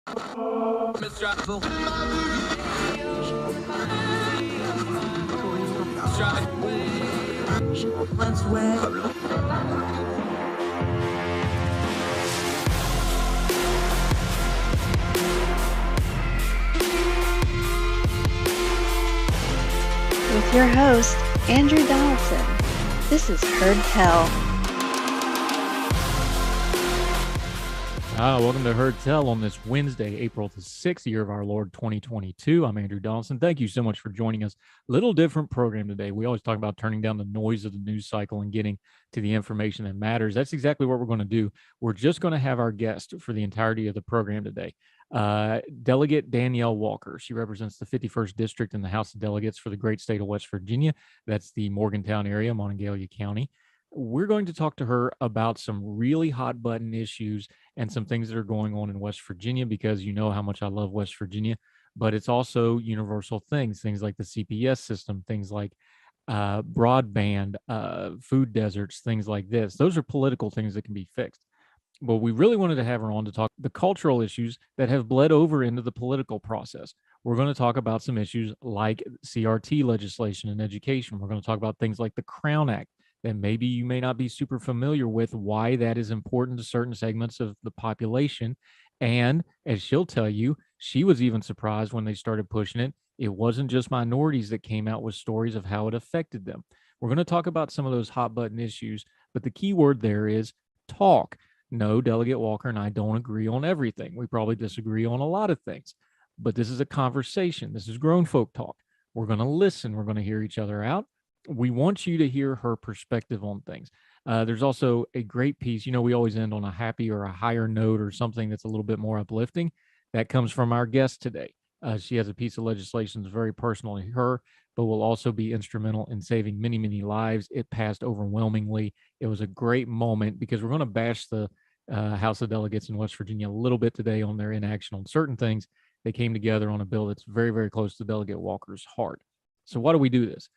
With your host, Andrew Donaldson. This is Heard Tell. Welcome to Heard Tell on this Wednesday, April the 6th, year of our Lord 2022. I'm Andrew Donaldson. Thank you so much for joining us. Little different program today. We always talk about turning down the noise of the news cycle and getting to the information that matters. That's exactly what we're going to do. We're just going to have our guest for the entirety of the program today. Delegate Danielle Walker. She represents the 51st District in the House of Delegates for the great state of West Virginia. That's the Morgantown area, Monongalia County. We're going to talk to her about some really hot button issues and some things that are going on in West Virginia, because you know how much I love West Virginia, but it's also universal things like the CPS system, things like broadband, food deserts, things like this. Those are political things that can be fixed. But we really wanted to have her on to talk the cultural issues that have bled over into the political process. We're going to talk about some issues like CRT legislation in education. We're going to talk about things like the Crown Act that maybe you may not be super familiar with, why that is important to certain segments of the population. And as she'll tell you, she was even surprised when they started pushing it. It wasn't just minorities that came out with stories of how it affected them. We're going to talk about some of those hot button issues, but the key word there is talk. No, Delegate Walker and I don't agree on everything. We probably disagree on a lot of things, but this is a conversation. This is grown folk talk. We're going to listen. We're going to hear each other out. We want you to hear her perspective on things. There's also a great piece. You know, we always end on a happy or a higher note or something that's a little bit more uplifting. That comes from our guest today. She has a piece of legislation that's very personal to her, but will also be instrumental in saving many, many lives. It passed overwhelmingly. It was a great moment because we're going to bash the House of Delegates in West Virginia a little bit today on their inaction on certain things. They came together on a bill that's very, very close to Delegate Walker's heart. So why do we do this?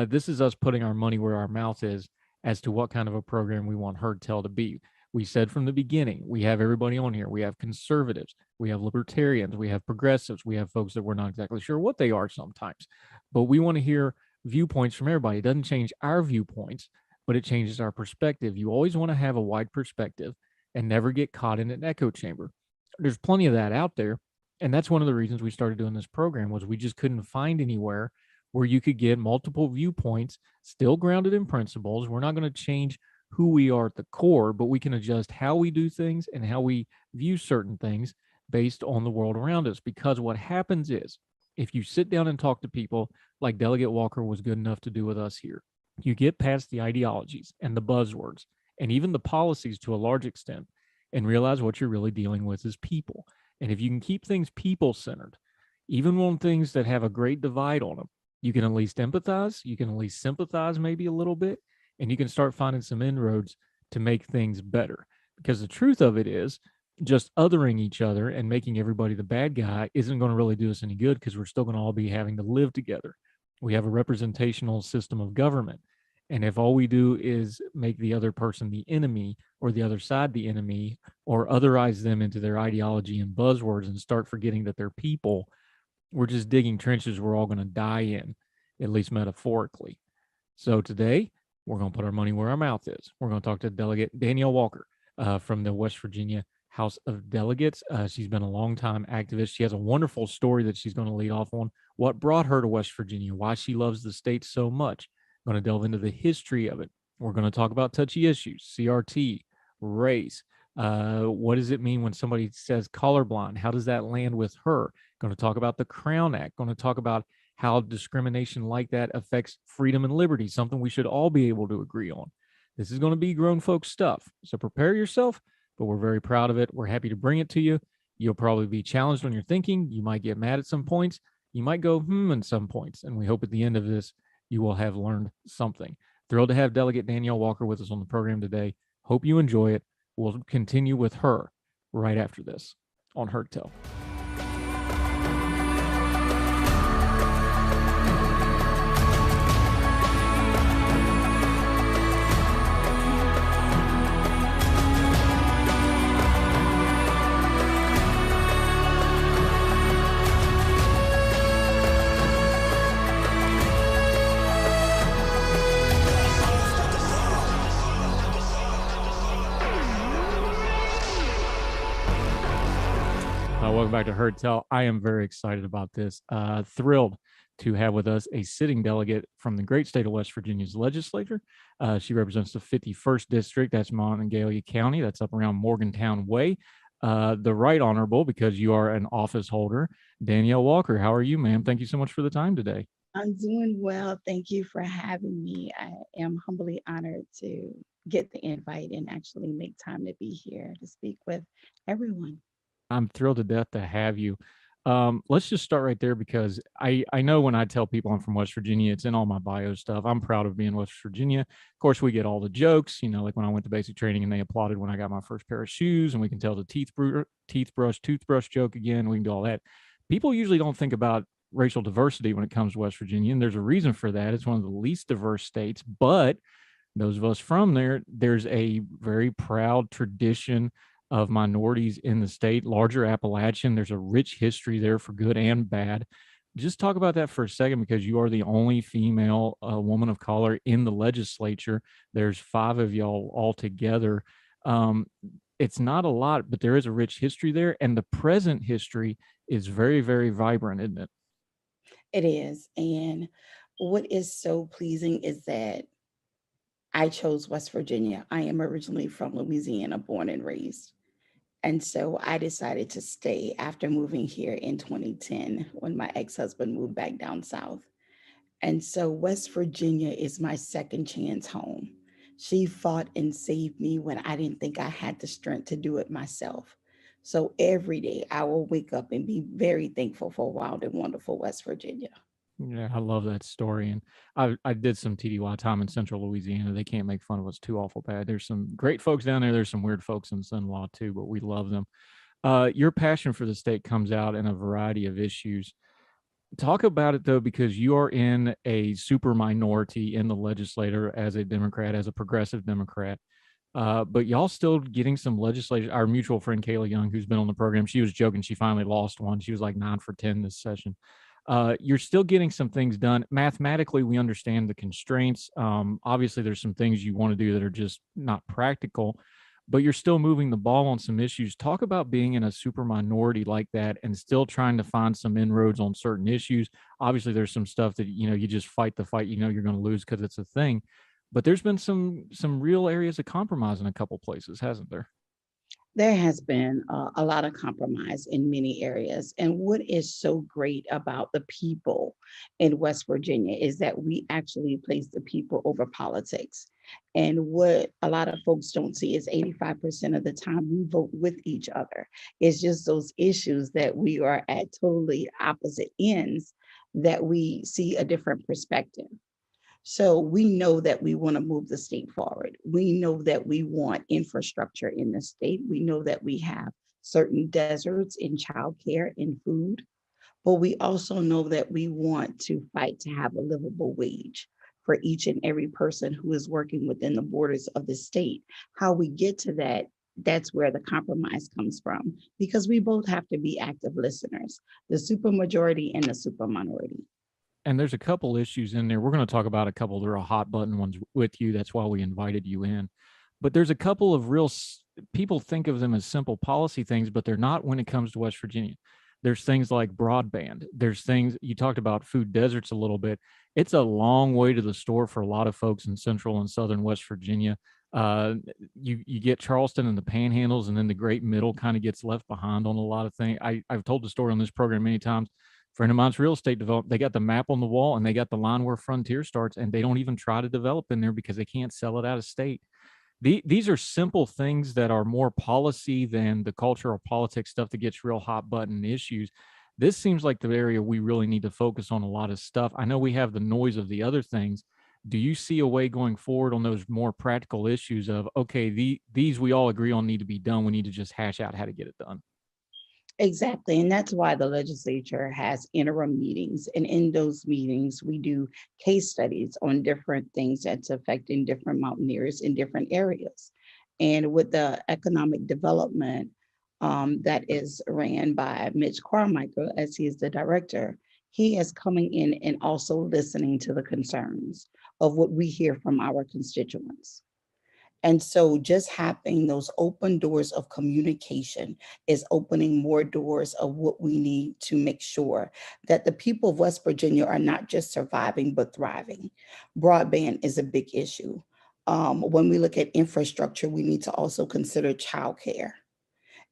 This is us putting our money where our mouth is as to what kind of a program we want Heard Tell to be. We said from the beginning, we have everybody on here. We have conservatives, we have libertarians, we have progressives, we have folks that we're not exactly sure what they are sometimes. But we want to hear viewpoints from everybody. It doesn't change our viewpoints, but it changes our perspective. You always want to have a wide perspective and never get caught in an echo chamber. There's plenty of that out there. And that's one of the reasons we started doing this program, was we just couldn't find anywhere where you could get multiple viewpoints, still grounded in principles. We're not going to change who we are at the core, but we can adjust how we do things and how we view certain things based on the world around us. Because what happens is, if you sit down and talk to people like Delegate Walker was good enough to do with us here, you get past the ideologies and the buzzwords and even the policies to a large extent and realize what you're really dealing with is people. And if you can keep things people-centered, even on things that have a great divide on them, you can at least empathize, you can at least sympathize maybe a little bit, and you can start finding some inroads to make things better. Because the truth of it is, just othering each other and making everybody the bad guy isn't going to really do us any good, because we're still going to all be having to live together. We have a representational system of government. And if all we do is make the other person the enemy, or the other side the enemy, or otherize them into their ideology and buzzwords and start forgetting that they're people, we're just digging trenches we're all going to die in, at least metaphorically. So today, we're going to put our money where our mouth is. We're going to talk to Delegate Danielle Walker from the West Virginia House of Delegates. She's been a longtime activist. She has a wonderful story that she's going to lead off on, what brought her to West Virginia, why she loves the state so much. I'm going to delve into the history of it. We're going to talk about touchy issues, CRT, race. What does it mean when somebody says colorblind? How does that land with her? Going to talk about the Crown Act. Going to talk about how discrimination like that affects freedom and liberty, something we should all be able to agree on. This is going to be grown folks stuff. So prepare yourself, but we're very proud of it. We're happy to bring it to you. You'll probably be challenged on your thinking. You might get mad at some points. You might go, at some points. And we hope at the end of this, you will have learned something. Thrilled to have Delegate Danielle Walker with us on the program today. Hope you enjoy it. We'll continue with her right after this on Heard Tell. Welcome back to Heard Tell. I am very excited about this. Thrilled to have with us a sitting delegate from the great state of West Virginia's legislature. She represents the 51st district. That's Monongalia County. That's up around Morgantown Way. The Right Honorable, because you are an office holder, Danielle Walker. How are you, ma'am? Thank you so much for the time today. I'm doing well. Thank you for having me. I am humbly honored to get the invite and actually make time to be here to speak with everyone. I'm thrilled to death to have you. Let's just start right there because I know when I tell people I'm from West Virginia, it's in all my bio stuff. I'm proud of being West Virginia. Of course, we get all the jokes, like when I went to basic training and they applauded when I got my first pair of shoes, and we can tell the toothbrush joke again. We can do all that. People usually don't think about racial diversity when it comes to West Virginia, and there's a reason for that. It's one of the least diverse states, but those of us from there, there's a very proud tradition of minorities in the state, larger Appalachian. There's a rich history there for good and bad. Just talk about that for a second, because you are the only female woman of color in the legislature. There's 5 of y'all all together. It's not a lot, but there is a rich history there. And the present history is very, very vibrant, isn't it? It is. And what is so pleasing is that I chose West Virginia. I am originally from Louisiana, born and raised. And so I decided to stay after moving here in 2010 when my ex-husband moved back down south. And so West Virginia is my second chance home. She fought and saved me when I didn't think I had the strength to do it myself. So every day I will wake up and be very thankful for wild and wonderful West Virginia. Yeah, I love that story. And I did some TDY time in central Louisiana. They can't make fun of us too awful bad. There's some great folks down there. There's some weird folks in Son-Law too, but we love them. Your passion for the state comes out in a variety of issues. Talk about it though, because you are in a super minority in the legislature as a Democrat, as a progressive Democrat. But y'all still getting some legislation. Our mutual friend Kayla Young, who's been on the program, she was joking. She finally lost one. She was like 9 for 10 this session. You're still getting some things done. Mathematically, we understand the constraints. Obviously, there's some things you want to do that are just not practical, but you're still moving the ball on some issues. Talk about being in a super minority like that and still trying to find some inroads on certain issues. Obviously, there's some stuff that, you just fight the fight, you're going to lose because it's a thing. But there's been some real areas of compromise in a couple places, hasn't there? There has been a lot of compromise in many areas. And what is so great about the people in West Virginia is that we actually place the people over politics. And what a lot of folks don't see is 85% of the time we vote with each other. It's just those issues that we are at totally opposite ends that we see a different perspective. So we know that we want to move the state forward. We know that we want infrastructure in the state. We know that we have certain deserts in childcare and food, but we also know that we want to fight to have a livable wage for each and every person who is working within the borders of the state. How we get to that, that's where the compromise comes from, because we both have to be active listeners, the supermajority and the superminority. And there's a couple issues in there. We're going to talk about a couple of the real hot button ones with you. That's why we invited you in. But there's a couple of people think of them as simple policy things, but they're not when it comes to West Virginia. There's things like broadband. There's things, you talked about food deserts a little bit. It's a long way to the store for a lot of folks in central and southern West Virginia. You get Charleston and the Panhandles, and then the Great Middle kind of gets left behind on a lot of things. I've told the story on this program many times. Friend of mine's real estate development, they got the map on the wall and they got the line where Frontier starts, and they don't even try to develop in there because they can't sell it out of state. These are simple things that are more policy than the culture or politics stuff that gets real hot button issues. This seems like the area we really need to focus on a lot of stuff. I know we have the noise of the other things. Do you see a way going forward on those more practical issues of, okay, these we all agree on need to be done. We need to just hash out how to get it done? Exactly. And that's why the legislature has interim meetings. And in those meetings, we do case studies on different things that's affecting different mountaineers in different areas. And with the economic development that is ran by Mitch Carmichael, as he is the director, he is coming in and also listening to the concerns of what we hear from our constituents. And so just having those open doors of communication is opening more doors of what we need to make sure that the people of West Virginia are not just surviving, but thriving. Broadband is a big issue. When we look at infrastructure, we need to also consider childcare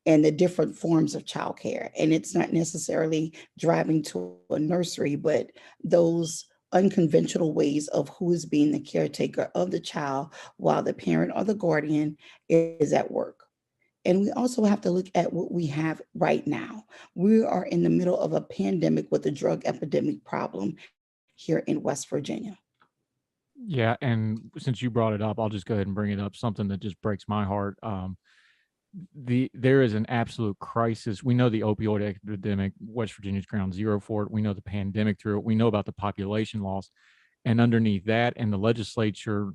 and the different forms of childcare. And it's not necessarily driving to a nursery, but those unconventional ways of who is being the caretaker of the child while the parent or the guardian is at work. And we also have to look at what we have right now. We are in the middle of a pandemic with a drug epidemic problem here in West Virginia. Yeah, and since you brought it up, I'll just go ahead and bring it up. Something that just breaks my heart. There is an absolute crisis. We know the opioid epidemic. West Virginia's ground zero for it. We know the pandemic through it. We know about the population loss, and underneath that, and the legislature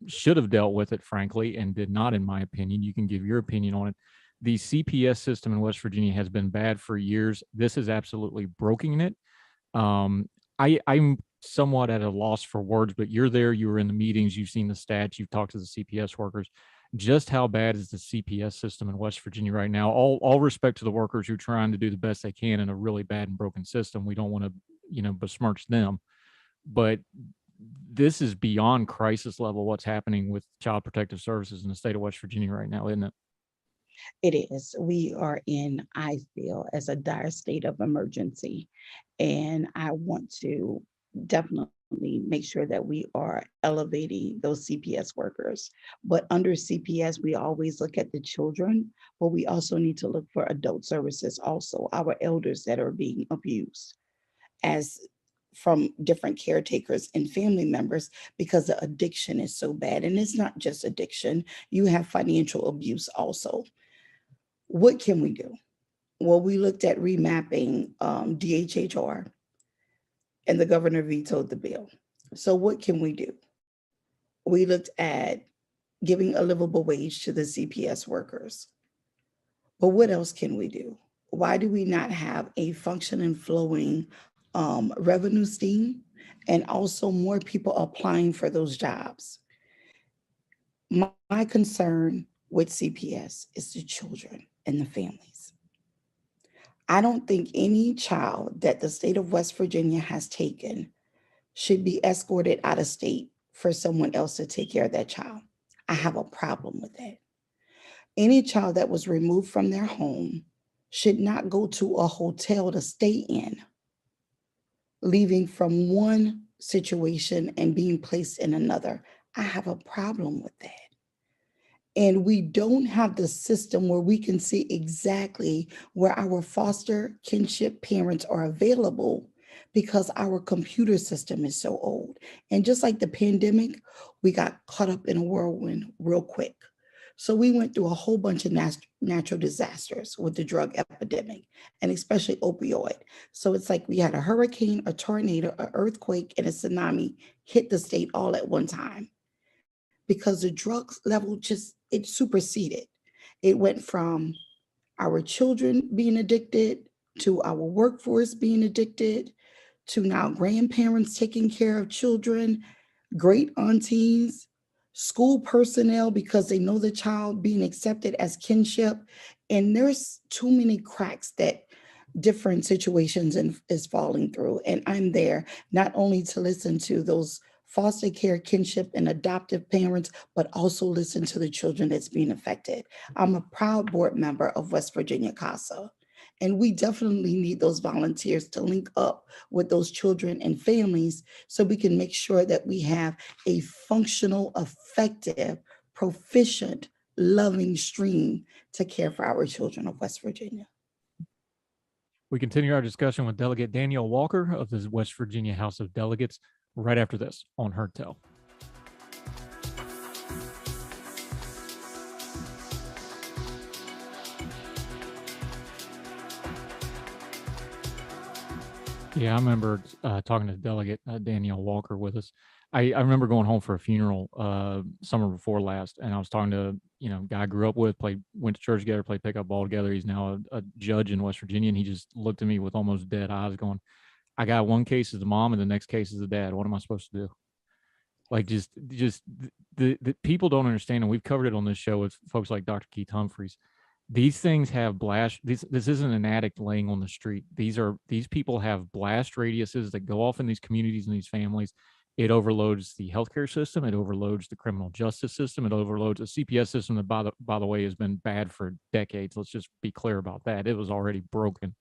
should have dealt with it, frankly, and did not, in my opinion. You can give your opinion on it. The CPS system in West Virginia has been bad for years. This is absolutely broken it. I'm somewhat at a loss for words, but you're there, you were in the meetings, you've seen the stats, you've talked to the CPS workers. Just how bad is the CPS system in West Virginia right now? All respect to the workers who are trying to do the best they can in a really bad and broken system. We don't want to, besmirch them, but this is beyond crisis level what's happening with Child Protective Services in the state of West Virginia right now, isn't it? It is. We are in, I feel, as a dire state of emergency. And I want to definitely make sure that we are elevating those CPS workers. But under CPS, we always look at the children, but we also need to look for adult services also, our elders that are being abused as from different caretakers and family members because the addiction is so bad. And it's not just addiction, you have financial abuse also. What can we do? Well, we looked at remapping DHHR, and the governor vetoed the bill. So, what can we do? We looked at giving a livable wage to the CPS workers. But what else can we do? Why do we not have a functioning, flowing revenue stream and also more people applying for those jobs? My concern with CPS is the children and the families. I don't think any child that the state of West Virginia has taken should be escorted out of state for someone else to take care of that child. I have a problem with that. Any child that was removed from their home should not go to a hotel to stay in, leaving from one situation and being placed in another. I have a problem with that. And we don't have the system where we can see exactly where our foster kinship parents are available because our computer system is so old. And just like the pandemic, we got caught up in a whirlwind real quick. So we went through a whole bunch of natural disasters with the drug epidemic and especially opioid. So it's like we had a hurricane, a tornado, an earthquake, and a tsunami hit the state all at one time because the drugs level just it superseded. It went from our children being addicted to our workforce being addicted to now grandparents taking care of children, great aunties, school personnel because they know the child being accepted as kinship. And there's too many cracks that different situations is falling through. And I'm there not only to listen to those foster care, kinship, and adoptive parents, but also listen to the children that's being affected. I'm a proud board member of West Virginia CASA. And we definitely need those volunteers to link up with those children and families so we can make sure that we have a functional, effective, proficient, loving stream to care for our children of West Virginia. We continue our discussion with Delegate Danielle Walker of the West Virginia House of Delegates right after this on Heard Tell. Yeah, I remember talking to Delegate Danielle Walker with us. I remember going home for a funeral summer before last, and I was talking to guy I grew up with, went to church together, played pickup ball together. He's now a judge in West Virginia, and he just looked at me with almost dead eyes, going, "I got one case as the mom, and the next case is the dad. What am I supposed to do?" Like the people don't understand, and we've covered it on this show with folks like Dr. Keith Humphreys. These things have blast. This isn't an addict laying on the street. These people have blast radiuses that go off in these communities and these families. It overloads the healthcare system. It overloads the criminal justice system. It overloads the CPS system that, by the way, has been bad for decades. Let's just be clear about that. It was already broken.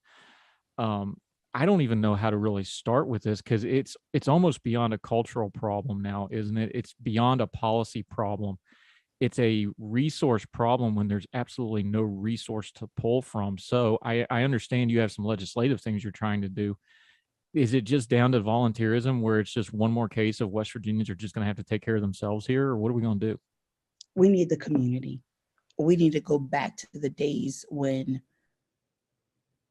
um, I don't even know how to really start with this, because it's almost beyond a cultural problem now, isn't it? It's beyond a policy problem. It's a resource problem when there's absolutely no resource to pull from. So I understand you have some legislative things you're trying to do. Is it just down to volunteerism, where it's just one more case of West Virginians are just going to have to take care of themselves here, or what are we going to do? We need the community. We need to go back to the days when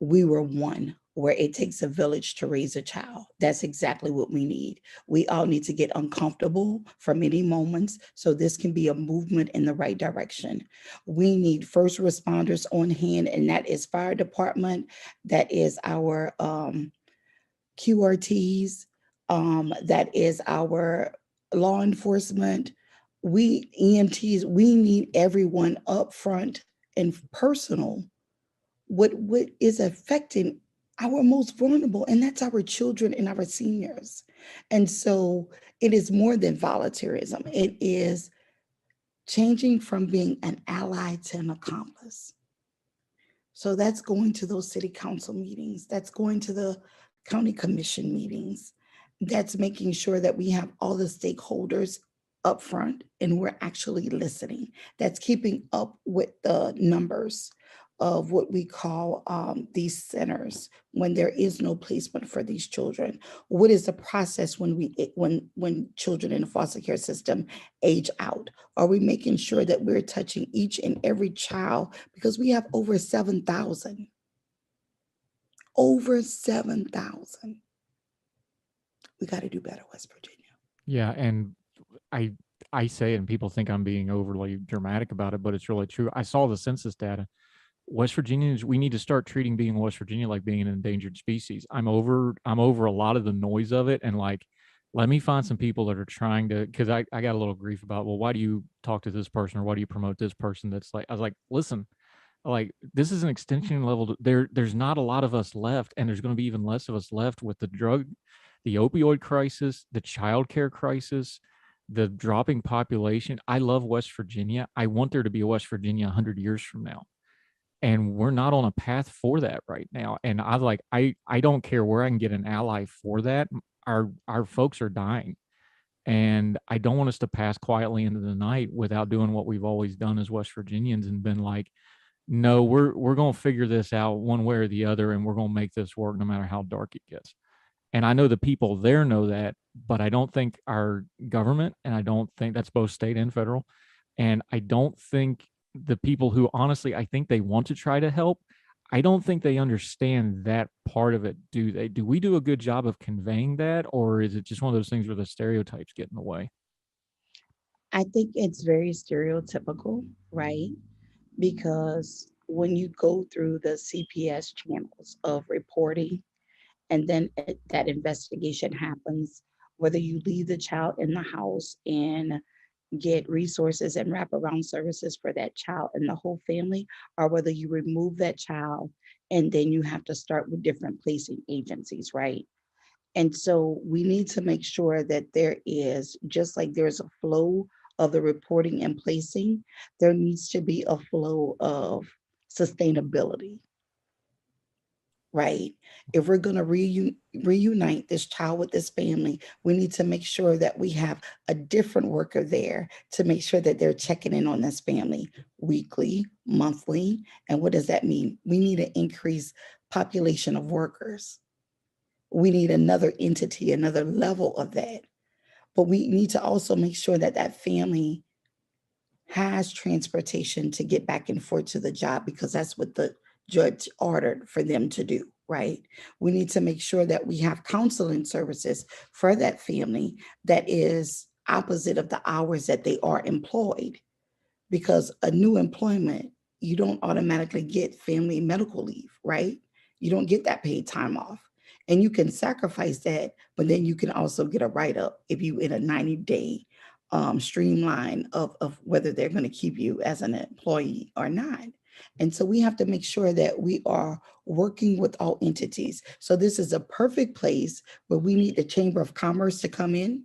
we were one, where it takes a village to raise a child. That's exactly what we need. We all need to get uncomfortable for many moments so this can be a movement in the right direction. We need first responders on hand, and that is fire department, that is our QRTs, that is our law enforcement, we EMTs. We need everyone up front and personal. What is affecting our most vulnerable, and that's our children and our seniors. And so it is more than volunteerism. It is changing from being an ally to an accomplice. So that's going to those city council meetings, that's going to the county commission meetings, that's making sure that we have all the stakeholders up front and we're actually listening. That's keeping up with the numbers of what we call these centers when there is no placement for these children. What is the process when children in the foster care system age out? Are we making sure that we're touching each and every child? Because we have over 7,000. Over 7,000. We got to do better, West Virginia. Yeah, and I say it, and people think I'm being overly dramatic about it, but it's really true. I saw the census data. West Virginians, we need to start treating being West Virginia like being an endangered species. I'm over a lot of the noise of it, and like, let me find some people that are trying to, because I got a little grief about, well, why do you talk to this person, or why do you promote this person? That's like, I was like, listen, like, this is an extension level. There's not a lot of us left, and there's going to be even less of us left with the opioid crisis, the childcare crisis, the dropping population. I love West Virginia. I want there to be a West Virginia 100 years from now, and we're not on a path for that right now. And I don't care where I can get an ally for that. Our folks are dying, and I don't want us to pass quietly into the night without doing what we've always done as West Virginians and been like, no, we're going to figure this out one way or the other, and we're going to make this work no matter how dark it gets. And I know the people there know that, but I don't think our government, and I don't think that's both state and federal, and I don't think the people who honestly, I think they want to try to help, I don't think they understand that part of it. Do they? Do we do a good job of conveying that, or is it just one of those things where the stereotypes get in the way? I think it's very stereotypical, right? Because when you go through the CPS channels of reporting, and then that investigation happens, whether you leave the child in the house and get resources and wraparound services for that child and the whole family, or whether you remove that child and then you have to start with different placing agencies, right? And so we need to make sure that there is, just like there's a flow of the reporting and placing, there needs to be a flow of sustainability, right? If we're going to reunite this child with this family, we need to make sure that we have a different worker there to make sure that they're checking in on this family weekly, monthly. And what does that mean? We need an increased population of workers. We need another entity, another level of that. But we need to also make sure that that family has transportation to get back and forth to the job, because that's what the judge ordered for them to do, right? We need to make sure that we have counseling services for that family that is opposite of the hours that they are employed, because a new employment, you don't automatically get family medical leave, right? You don't get that paid time off. And you can sacrifice that, but then you can also get a write-up if you in a 90-day streamline of whether they're going to keep you as an employee or not. And so we have to make sure that we are working with all entities. So this is a perfect place where we need the Chamber of Commerce to come in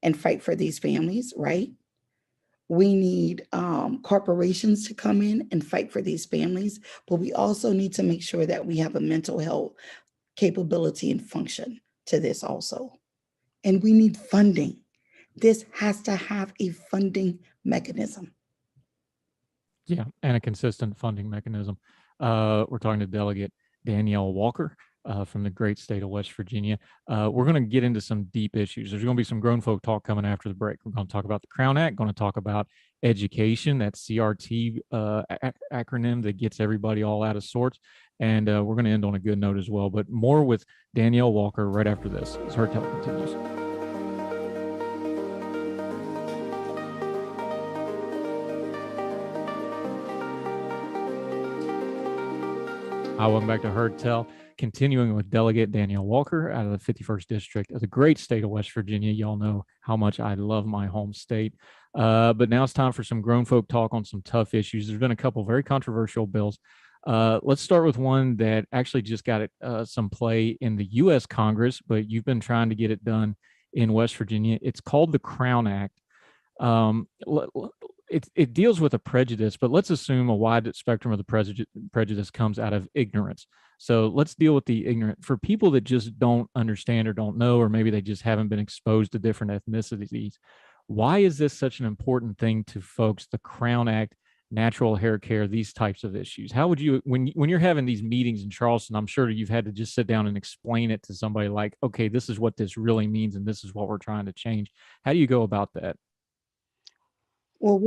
and fight for these families, right? We need corporations to come in and fight for these families, but we also need to make sure that we have a mental health capability and function to this also. And we need funding. This has to have a funding mechanism. Yeah, and a consistent funding mechanism. We're talking to Delegate Danielle Walker from the great state of West Virginia. We're going to get into some deep issues. There's going to be some grown folk talk coming after the break. We're going to talk about the Crown Act, going to talk about education, that CRT acronym that gets everybody all out of sorts. And we're going to end on a good note as well. But more with Danielle Walker right after this as Heard Tell continues. Hi, welcome back to Heard Tell. Continuing with Delegate Danielle Walker out of the 51st District of the great state of West Virginia. Y'all know how much I love my home state. But now it's time for some grown folk talk on some tough issues. There's been a couple very controversial bills. Let's start with one that actually just got some play in the U.S. Congress, but you've been trying to get it done in West Virginia. It's called the Crown Act. It deals with a prejudice, but let's assume a wide spectrum of the prejudice comes out of ignorance. So let's deal with the ignorant. For people that just don't understand or don't know, or maybe they just haven't been exposed to different ethnicities, why is this such an important thing to folks, the Crown Act, natural hair care, these types of issues? How would you, when you're having these meetings in Charleston, I'm sure you've had to just sit down and explain it to somebody like, okay, this is what this really means, and this is what we're trying to change. How do you go about that? Well,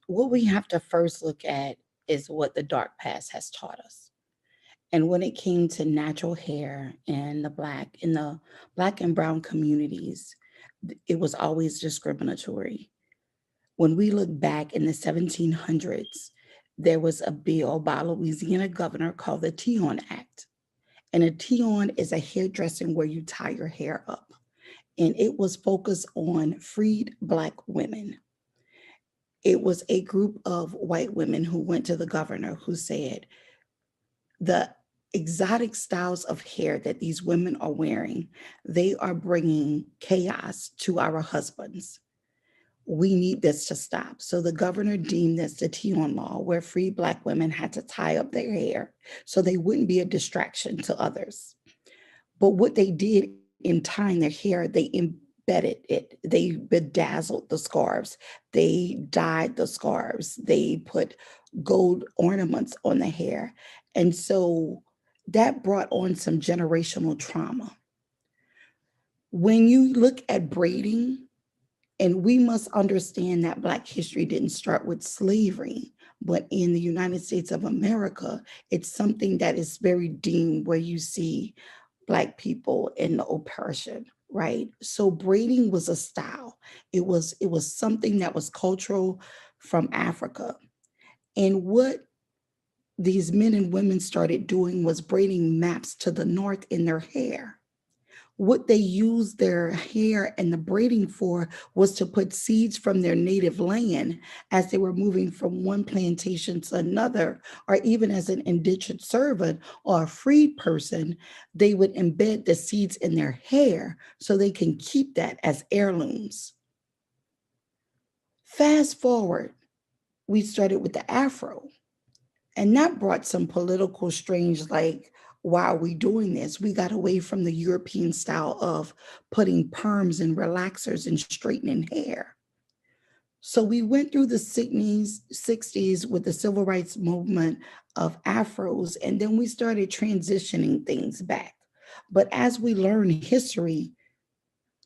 what we have to first look at is what the dark past has taught us. And when it came to natural hair and the black and brown communities, it was always discriminatory. When we look back in the 1700s, there was a bill by a Louisiana governor called the Teon Act. And a Teon is a hairdressing where you tie your hair up. And it was focused on freed Black women. It was a group of white women who went to the governor who said, the exotic styles of hair that these women are wearing, they are bringing chaos to our husbands. We need this to stop. So the governor deemed this the Teon Law, where free Black women had to tie up their hair so they wouldn't be a distraction to others. But what they did in tying their hair, they embedded it. They bedazzled the scarves. They dyed the scarves. They put gold ornaments on the hair. And so that brought on some generational trauma. When you look at braiding, and we must understand that Black history didn't start with slavery, but in the United States of America, it's something that is very deemed where you see Black people in the oppression, right? So braiding was a style. It was something that was cultural from Africa. And what these men and women started doing was braiding maps to the north in their hair. What they used their hair and the braiding for was to put seeds from their native land as they were moving from one plantation to another, or even as an indentured servant or a freed person, they would embed the seeds in their hair so they can keep that as heirlooms. Fast forward, we started with the Afro, and that brought some political strange, like, why are we doing this? We got away from the European style of putting perms and relaxers and straightening hair. So we went through the 60s with the civil rights movement of Afros, and then we started transitioning things back. But as we learn history,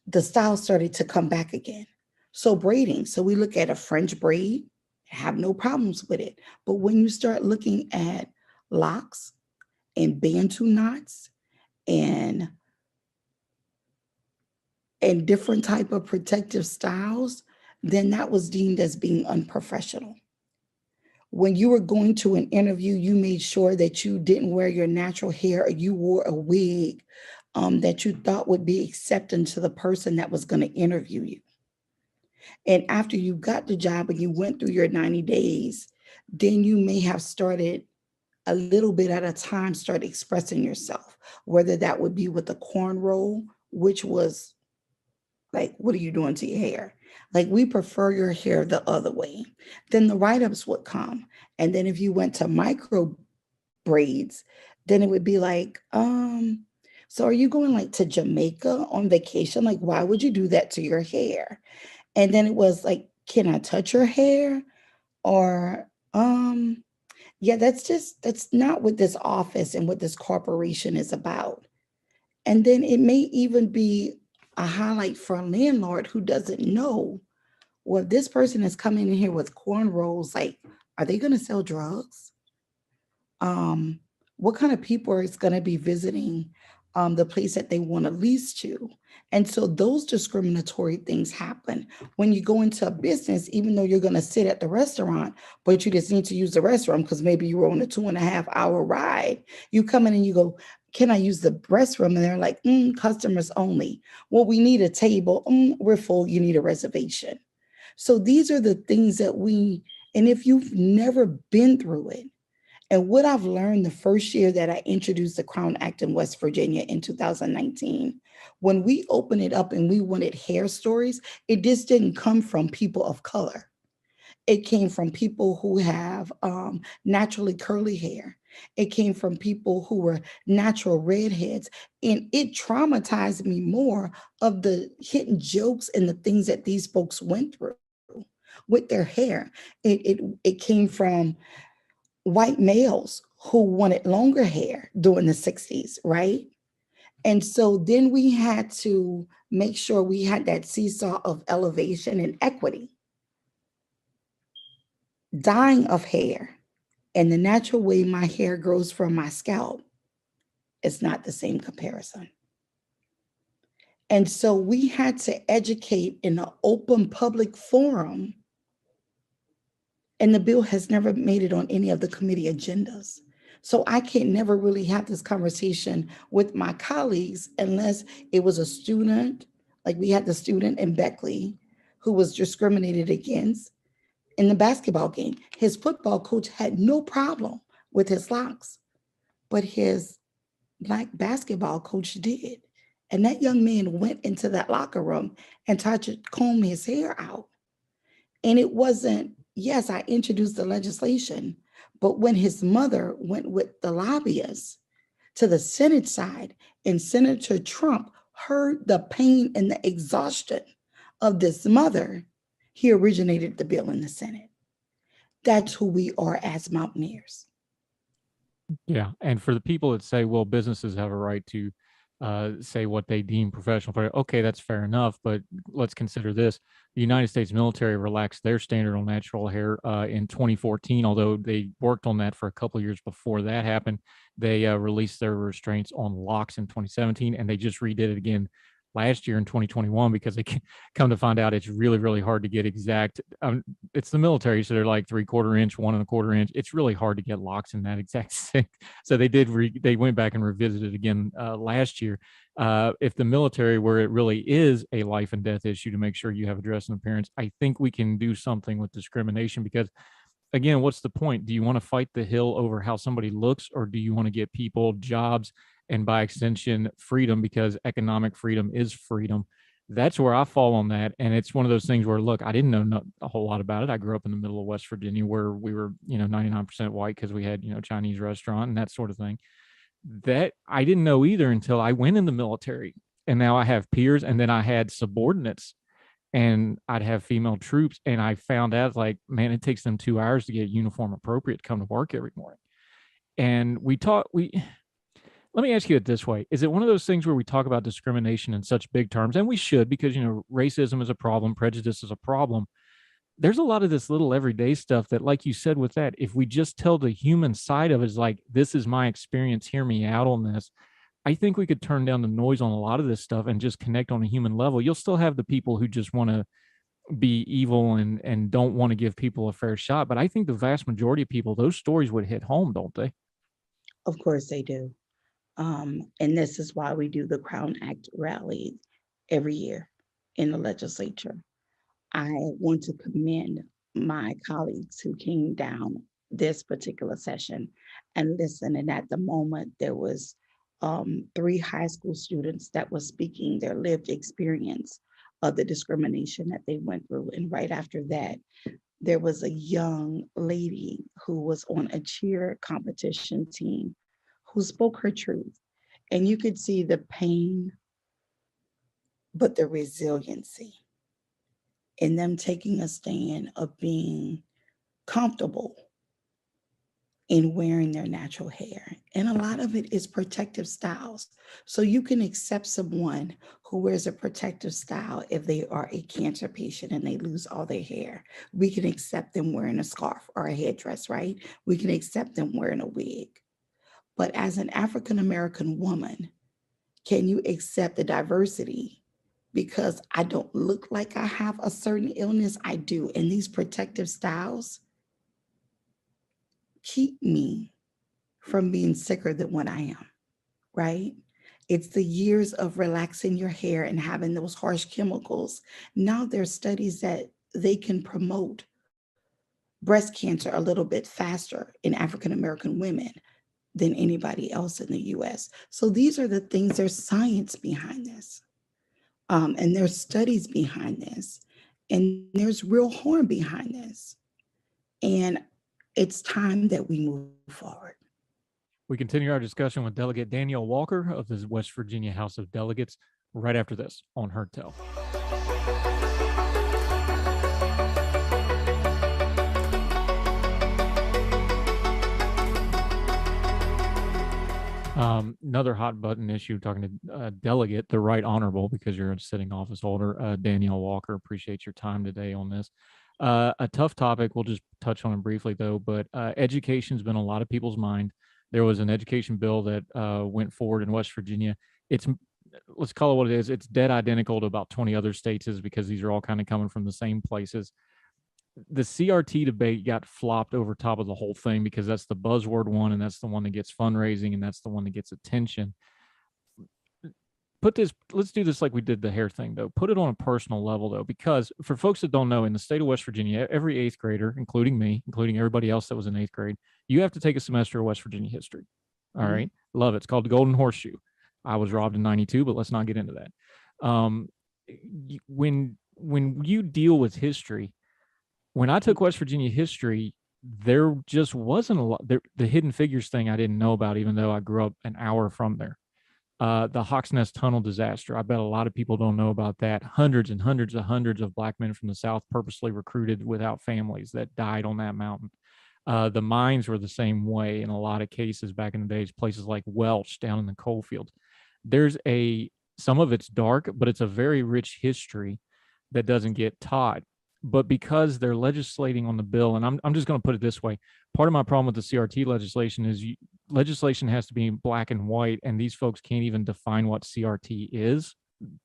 the style started to come back again. So braiding, so we look at a French braid, have no problems with it. But when you start looking at locks, and Bantu knots and different type of protective styles, then that was deemed as being unprofessional. When you were going to an interview, you made sure that you didn't wear your natural hair or you wore a wig that you thought would be accepting to the person that was going to interview you. And after you got the job and you went through your 90 days, then you may have started a little bit at a time, start expressing yourself, whether that would be with the cornrow, which was like, what are you doing to your hair? Like, we prefer your hair the other way. Then the write-ups would come. And then if you went to micro braids, then it would be like, so are you going like to Jamaica on vacation? Like, why would you do that to your hair? And then it was like, can I touch your hair? Or, yeah, that's not what this office and what this corporation is about. And then it may even be a highlight for a landlord who doesn't know, well, if this person is coming in here with cornrows, like, are they going to sell drugs? What kind of people is going to be visiting the place that they want to lease to? And so those discriminatory things happen when you go into a business, even though you're going to sit at the restaurant, but you just need to use the restroom because maybe you were on a 2.5 hour ride. You come in and you go, can I use the restroom? And they're like, customers only. Well, we need a table. We're full. You need a reservation. So these are the things that and if you've never been through it, and what I've learned the first year that I introduced the Crown Act in West Virginia in 2019, when we opened it up and we wanted hair stories, it just didn't come from people of color. It came from people who have naturally curly hair. It came from people who were natural redheads. And it traumatized me more of the hidden jokes and the things that these folks went through with their hair. It came from white males who wanted longer hair during the 60s, right? And so then we had to make sure we had that seesaw of elevation and equity. Dyeing of hair and the natural way my hair grows from my scalp is not the same comparison. And so we had to educate in an open public forum, and the bill has never made it on any of the committee agendas. So I can never really have this conversation with my colleagues unless it was a student, like we had the student in Beckley who was discriminated against in the basketball game. His football coach had no problem with his locks, but his Black basketball coach did. And that young man went into that locker room and tried to comb his hair out. And it wasn't, yes, I introduced the legislation, but when his mother went with the lobbyists to the Senate side and Senator Trump heard the pain and the exhaustion of this mother, he originated the bill in the Senate. That's who we are as Mountaineers. Yeah. And for the people that say, well, businesses have a right to say what they deem professional. Okay, that's fair enough. But let's consider this. The United States military relaxed their standard on natural hair in 2014, although they worked on that for a couple of years before that happened. They released their restraints on locks in 2017, and they just redid it again last year in 2021 because they come to find out it's really, really hard to get exact. It's the military, so they're like 3/4 inch, 1 1/4 inch. It's really hard to get locks in that exact thing. So they went back and revisited again last year. If the military, where it really is a life and death issue to make sure you have a dress and appearance, I think we can do something with discrimination because, again, what's the point? Do you want to fight the hill over how somebody looks, or do you want to get people jobs and by extension freedom, because economic freedom is freedom? That's where I fall on that. And it's one of those things where, look, I didn't know a whole lot about it. I grew up in the middle of West Virginia where we were, 99% white because we had, Chinese restaurant and that sort of thing. That I didn't know either until I went in the military. And now I have peers, and then I had subordinates, and I'd have female troops. And I found out, like, man, it takes them 2 hours to get uniform appropriate to come to work every morning. And let me ask you it this way. Is it one of those things where we talk about discrimination in such big terms, and we should, because, racism is a problem, prejudice is a problem. There's a lot of this little everyday stuff that, like you said with that, if we just tell the human side of it, is like, this is my experience, hear me out on this. I think we could turn down the noise on a lot of this stuff and just connect on a human level. You'll still have the people who just want to be evil and don't want to give people a fair shot. But I think the vast majority of people, those stories would hit home, don't they? Of course they do. And this is why we do the Crown Act rally every year in the legislature. I want to commend my colleagues who came down this particular session and listened. And at the moment, there was 3 high school students that were speaking their lived experience of the discrimination that they went through. And right after that, there was a young lady who was on a cheer competition team who spoke her truth. And you could see the pain, but the resiliency in them taking a stand of being comfortable in wearing their natural hair. And a lot of it is protective styles. So you can accept someone who wears a protective style if they are a cancer patient and they lose all their hair. We can accept them wearing a scarf or a headdress, right? We can accept them wearing a wig. But as an African American woman, can you accept the diversity? Because I don't look like I have a certain illness, I do. And these protective styles keep me from being sicker than what I am, right? It's the years of relaxing your hair and having those harsh chemicals. Now there's studies that they can promote breast cancer a little bit faster in African American women than anybody else in the US. So these are the things, there's science behind this. And there's studies behind this. And there's real harm behind this. And it's time that we move forward. We continue our discussion with Delegate Danielle Walker of the West Virginia House of Delegates right after this on Heard Tell. Another hot button issue, talking to Delegate, the Right Honorable, because you're a sitting office holder, Danielle Walker. Appreciate your time today on this. A tough topic. We'll just touch on it briefly, though. But education's been on a lot of people's mind. There was an education bill that went forward in West Virginia. Let's call it what it is. It's dead identical to about 20 other states, because these are all kind of coming from the same places. The CRT debate got flopped over top of the whole thing because that's the buzzword one, and that's the one that gets fundraising, and that's the one that gets attention. Let's do this like we did the hair thing, though. Put it on a personal level, though, because for folks that don't know, in the state of West Virginia, every 8th grader, including me, including everybody else that was in 8th grade, you have to take a semester of West Virginia history. All mm-hmm. right. Love it. It's called the Golden Horseshoe. I was robbed in 92, but let's not get into that. When you deal with history, when I took West Virginia history, there just wasn't a lot. The Hidden Figures thing I didn't know about, even though I grew up an hour from there. The Hawks Nest Tunnel disaster. I bet a lot of people don't know about that. Hundreds and hundreds of Black men from the South purposely recruited without families that died on that mountain. The mines were the same way in a lot of cases back in the days, places like Welch down in the coal fields. Some of it's dark, but it's a very rich history that doesn't get taught. But because they're legislating on the bill, and I'm just going to put it this way, part of my problem with the CRT legislation is legislation has to be black and white, and these folks can't even define what CRT is,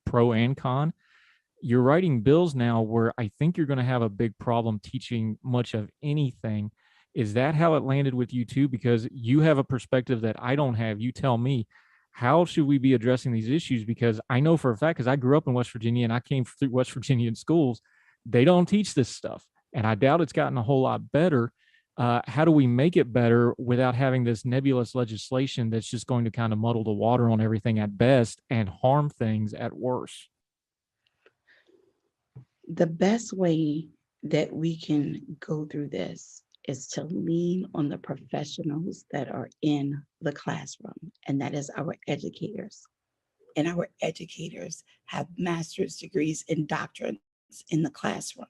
pro and con. You're writing bills now where I think you're going to have a big problem teaching much of anything. Is that how it landed with you too? Because you have a perspective that I don't have. You tell me, how should we be addressing these issues? Because I know for a fact, because I grew up in West Virginia and I came through West Virginian schools, they don't teach this stuff. And I doubt it's gotten a whole lot better. How do we make it better without having this nebulous legislation that's just going to kind of muddle the water on everything at best and harm things at worst? The best way that we can go through this is to lean on the professionals that are in the classroom, and that is our educators. And our educators have master's degrees and doctorates in the classroom.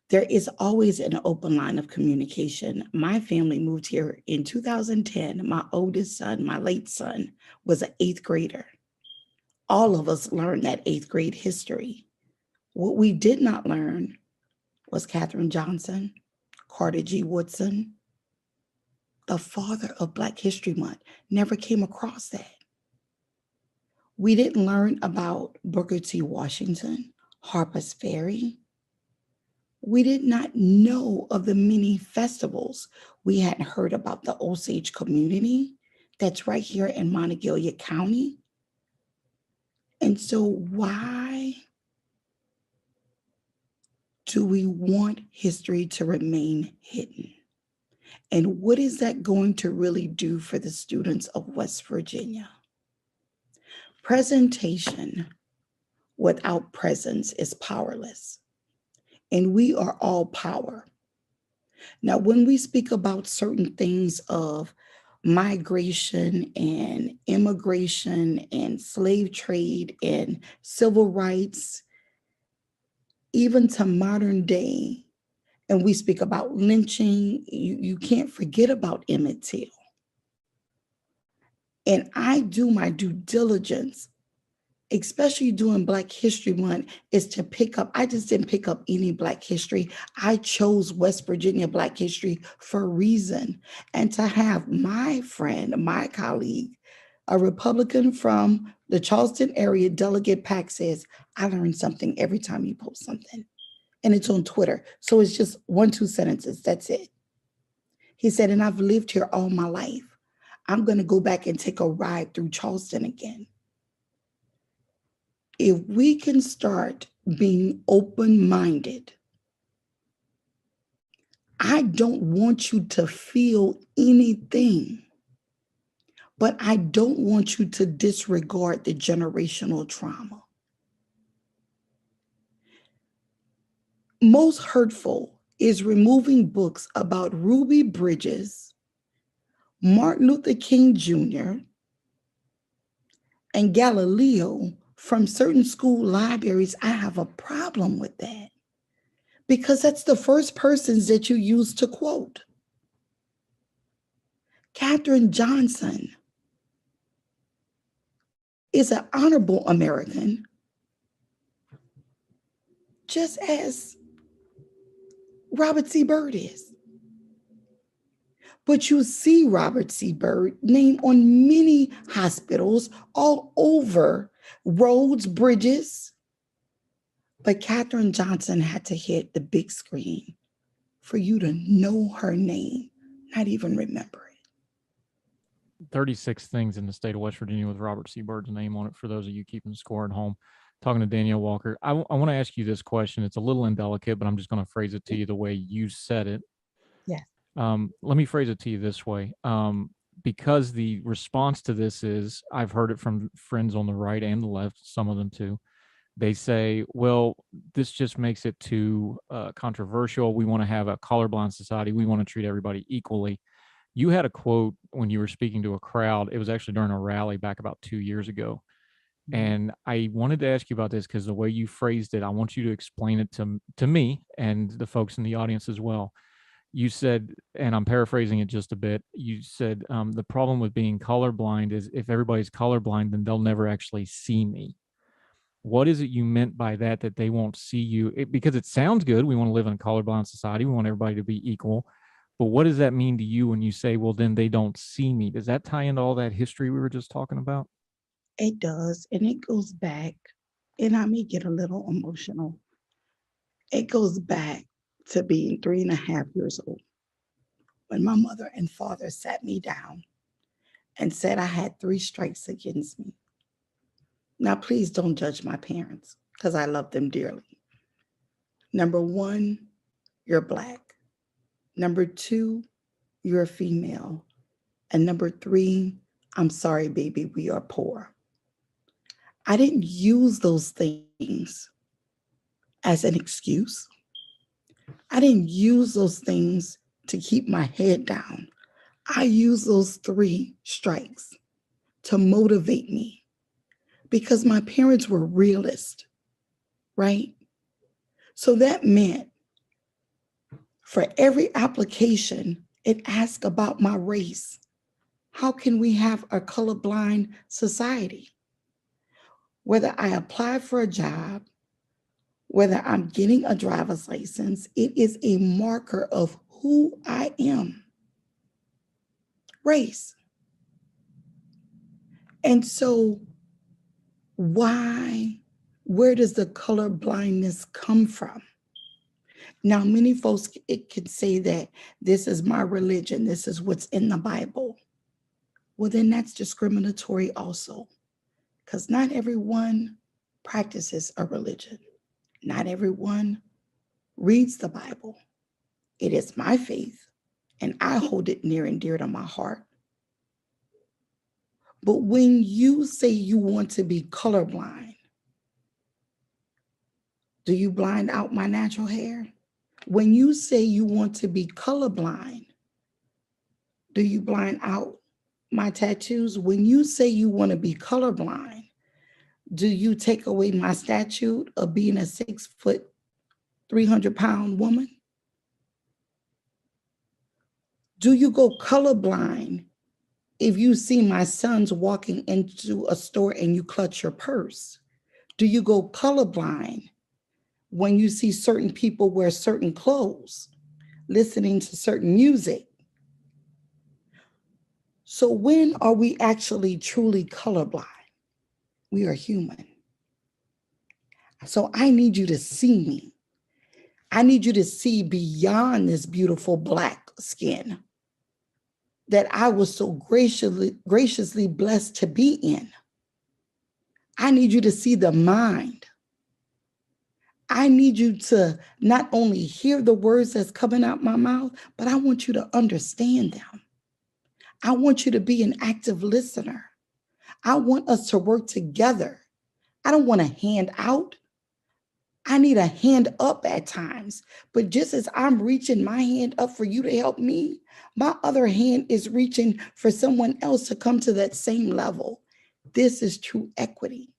There is always an open line of communication. My family moved here in 2010. My oldest son, my late son, was an 8th grader. All of us learned that 8th grade history. What we did not learn was Katherine Johnson, Carter G. Woodson, the father of Black History Month. Never came across that. We didn't learn about Booker T. Washington, Harper's Ferry. We did not know of the many festivals. We hadn't heard about the Osage community, that's right here in Monongalia County. And so why do we want history to remain hidden? And what is that going to really do for the students of West Virginia? Presentation without presence is powerless, and we are all power. Now, when we speak about certain things of migration and immigration and slave trade and civil rights, even to modern day, and we speak about lynching, you can't forget about Emmett Till. And I do my due diligence, especially during Black History Month, is to pick up, I just didn't pick up any Black history. I chose West Virginia Black history for a reason. And to have my friend, my colleague, a Republican from the Charleston area, Delegate Pack, says, I learn something every time you post something. And it's on Twitter. So it's just 1-2 sentences. That's it. He said, and I've lived here all my life. I'm going to go back and take a ride through Charleston again. If we can start being open-minded, I don't want you to feel anything, but I don't want you to disregard the generational trauma. Most hurtful is removing books about Ruby Bridges, Martin Luther King Jr., and Galileo from certain school libraries. I have a problem with that because that's the first persons that you use to quote. Katherine Johnson is an honorable American, just as Robert C. Byrd is. But you see Robert C. Byrd named on many hospitals all over, roads, bridges. But Katherine Johnson had to hit the big screen for you to know her name, not even remember it. 36 things in the state of West Virginia with Robert C. Byrd's name on it, for those of you keeping score at home. Talking to Danielle Walker, I want to ask you this question. It's a little indelicate, but I'm just going to phrase it to you the way you said it. Yes. Let me phrase it to you this way. Because the response to this is, I've heard it from friends on the right and the left, some of them too. They say, well, this just makes it too controversial. We want to have a colorblind society. We want to treat everybody equally. You had a quote when you were speaking to a crowd. It was actually during a rally back about 2 years ago. And I wanted to ask you about this because the way you phrased it, I want you to explain it to me and the folks in the audience as well. You said, and I'm paraphrasing it just a bit, you said the problem with being colorblind is if everybody's colorblind, then they'll never actually see me. What is it you meant by that they won't see you? Because it sounds good. We want to live in a colorblind society. We want everybody to be equal. But what does that mean to you when you say, well, then they don't see me? Does that tie into all that history we were just talking about? It does. And it goes back, and I may get a little emotional. It goes back to being 3.5 years old when my mother and father sat me down and said I had 3 strikes against me. Now, please don't judge my parents because I love them dearly. Number 1, you're Black. Number 2, you're a female. And number 3, I'm sorry, baby, we are poor. I didn't use those things as an excuse. I didn't use those things to keep my head down. I used those 3 strikes to motivate me because my parents were realists, right? So that meant for every application, it asked about my race. How can we have a colorblind society? Whether I apply for a job, whether I'm getting a driver's license, it is a marker of who I am. Race. And so where does the color blindness come from? Now, many folks, it could say that this is my religion, this is what's in the Bible. well, then that's discriminatory also, because not everyone practices a religion. Not everyone reads the Bible. It is my faith, and I hold it near and dear to my heart. But when you say you want to be colorblind, do you blind out my natural hair? When you say you want to be colorblind, do you blind out my tattoos? When you say you want to be colorblind, do you take away my statute of being a 6 foot, 300-pound woman? Do you go colorblind if you see my sons walking into a store and you clutch your purse? Do you go colorblind when you see certain people wear certain clothes, listening to certain music? So when are we actually truly colorblind? We are human. So I need you to see me. I need you to see beyond this beautiful Black skin that I was so graciously blessed to be in. I need you to see the mind. I need you to not only hear the words that's coming out my mouth, but I want you to understand them. I want you to be an active listener. I want us to work together. I don't want a hand out. I need a hand up at times. But just as I'm reaching my hand up for you to help me, my other hand is reaching for someone else to come to that same level. This is true equity.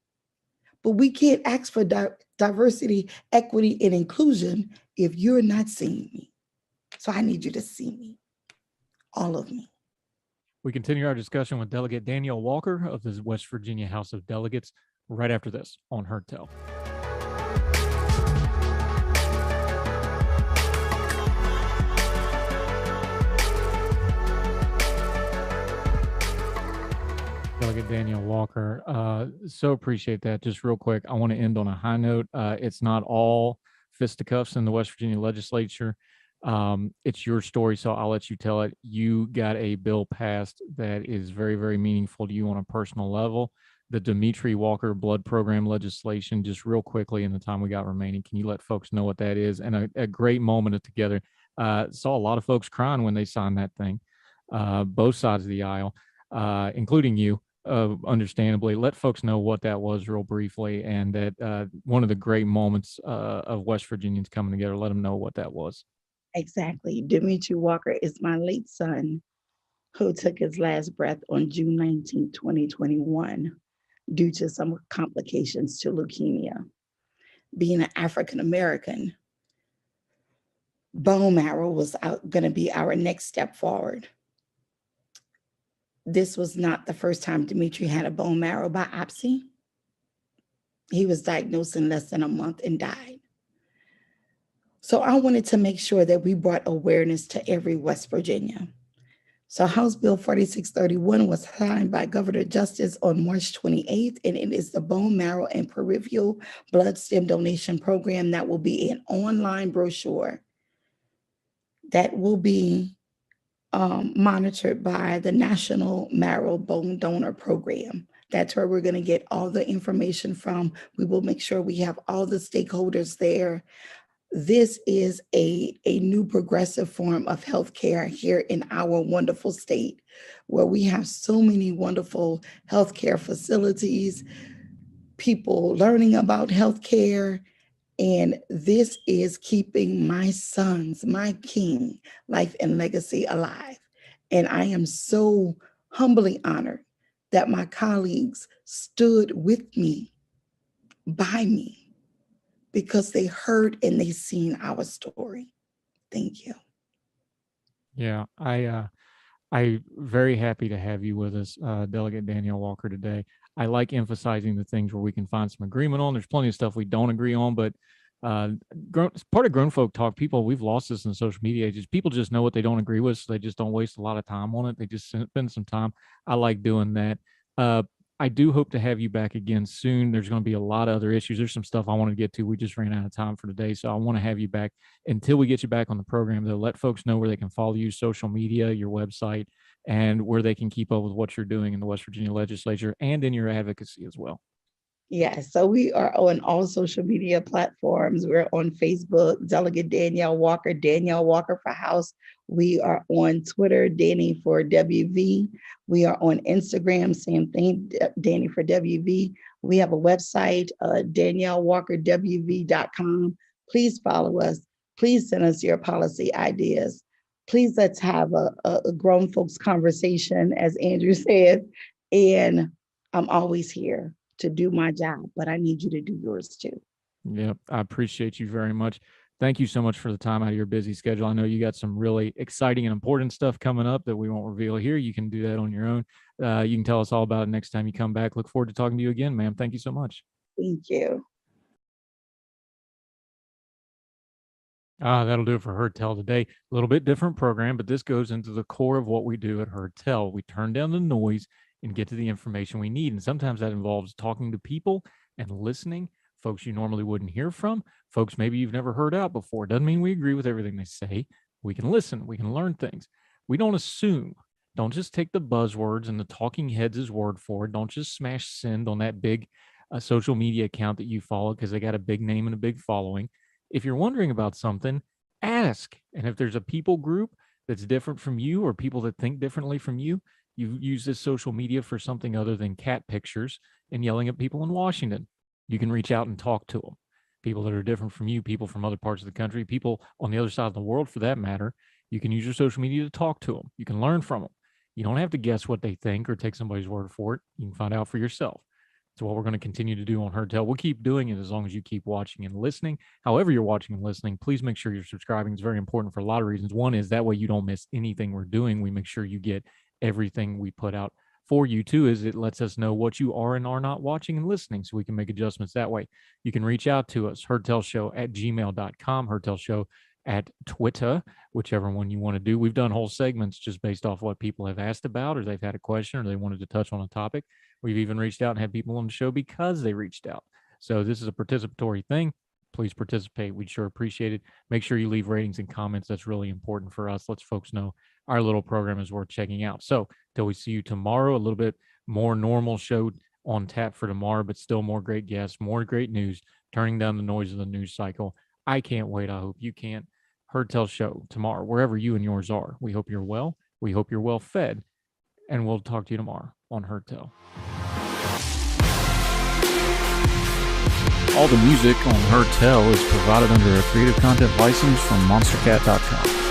But we can't ask for diversity, equity, and inclusion if you're not seeing me. So I need you to see me, all of me. We continue our discussion with Delegate Danielle Walker of the West Virginia House of Delegates right after this on Heard Tell. Delegate Danielle Walker, so appreciate that. Just real quick, I want to end on a high note. It's not all fisticuffs in the West Virginia legislature. It's your story, so I'll let you tell it. You got a bill passed that is very, very meaningful to you on a personal level. The Dimitri Walker Blood Program legislation, just real quickly in the time we got remaining, can you let folks know what that is? And a great moment together. Saw a lot of folks crying when they signed that thing, both sides of the aisle, including you. Understandably, let folks know what that was real briefly, and that one of the great moments of West Virginians coming together. Let them know what that was. Exactly. Demetri Walker is my late son who took his last breath on June 19, 2021, due to some complications to leukemia. Being an African American, bone marrow was going to be our next step forward. This was not the first time Demetri had a bone marrow biopsy. He was diagnosed in less than a month and died. So I wanted to make sure that we brought awareness to every West Virginia. So House Bill 4631 was signed by Governor Justice on March 28th, and it is the bone marrow and peripheral blood stem donation program that will be an online brochure that will be monitored by the National Marrow Bone Donor Program. That's where we're going to get all the information from. We will make sure we have all the stakeholders there. This is a new progressive form of healthcare here in our wonderful state, where we have so many wonderful healthcare facilities, people learning about healthcare, and this is keeping my sons, my king, life and legacy alive. And I am so humbly honored that my colleagues stood with me, by me, because they heard and they seen our story. Thank you. Yeah, I'm very happy to have you with us, Delegate Danielle Walker, today. I like emphasizing the things where we can find some agreement on. There's plenty of stuff we don't agree on, but part of grown folk talk, we've lost this in social media ages. People just know what they don't agree with, so they just don't waste a lot of time on it. They just spend some time. I like doing that. I do hope to have you back again soon. There's going to be a lot of other issues. There's some stuff I want to get to. We just ran out of time for today. So I want to have you back. Until we get you back on the program, though, let folks know where they can follow you, social media, your website, and where they can keep up with what you're doing in the West Virginia legislature and in your advocacy as well. Yes, so we are on all social media platforms. We're on Facebook, Delegate Danielle Walker for House. We are on Twitter, Danny for WV. We are on Instagram, same thing, Danny for WV. We have a website, DanielleWalkerWV.com. Please follow us. Please send us your policy ideas. Please let's have a grown folks conversation, as Andrew said. And I'm always here to do my job, but I need you to do yours too. Yep, I appreciate you very much. Thank you so much for the time out of your busy schedule. I know you got some really exciting and important stuff coming up that we won't reveal here. You can do that on your own. You can tell us all about it next time you come back. Look forward to talking to you again, ma'am. Thank you so much. Thank you. That'll do it for Heard Tell today. A little bit different program, but this goes into the core of what we do at Heard Tell. We turn down the noise and get to the information we need. And sometimes that involves talking to people and listening, folks you normally wouldn't hear from, folks maybe you've never heard out before. Doesn't mean we agree with everything they say. We can listen, we can learn things. We don't assume. Don't just take the buzzwords and the talking heads' word for it. Don't just smash send on that big social media account that you follow because they got a big name and a big following. If you're wondering about something, ask. And if there's a people group that's different from you or people that think differently from you, you use this social media for something other than cat pictures and yelling at people in Washington. You can reach out and talk to them. People that are different from you, people from other parts of the country, people on the other side of the world for that matter. You can use your social media to talk to them. You can learn from them. You don't have to guess what they think or take somebody's word for it. You can find out for yourself. It's what we're going to continue to do on Heard Tell. We'll keep doing it as long as you keep watching and listening. However you're watching and listening, please make sure you're subscribing. It's very important for a lot of reasons. One is that way you don't miss anything we're doing. We make sure you get everything we put out for you. Two is it lets us know what you are and are not watching and listening, so we can make adjustments that way. You can reach out to us, heardtellshow@gmail.com, heardtellshow at Twitter, whichever one you want to do. We've done whole segments just based off what people have asked about, or they've had a question, or they wanted to touch on a topic. We've even reached out and had people on the show because they reached out. So this is a participatory thing. Please participate. We'd sure appreciate it. Make sure you leave ratings and comments. That's really important for us. Lets folks know our little program is worth checking out. So till we see you tomorrow, a little bit more normal show on tap for tomorrow, but still more great guests, more great news, turning down the noise of the news cycle. I can't wait. I hope you can. Heard Tell Show tomorrow, wherever you and yours are. We hope you're well. We hope you're well fed. And we'll talk to you tomorrow on Heard Tell. All the music on Heard Tell is provided under a Creative Content license from monstercat.com.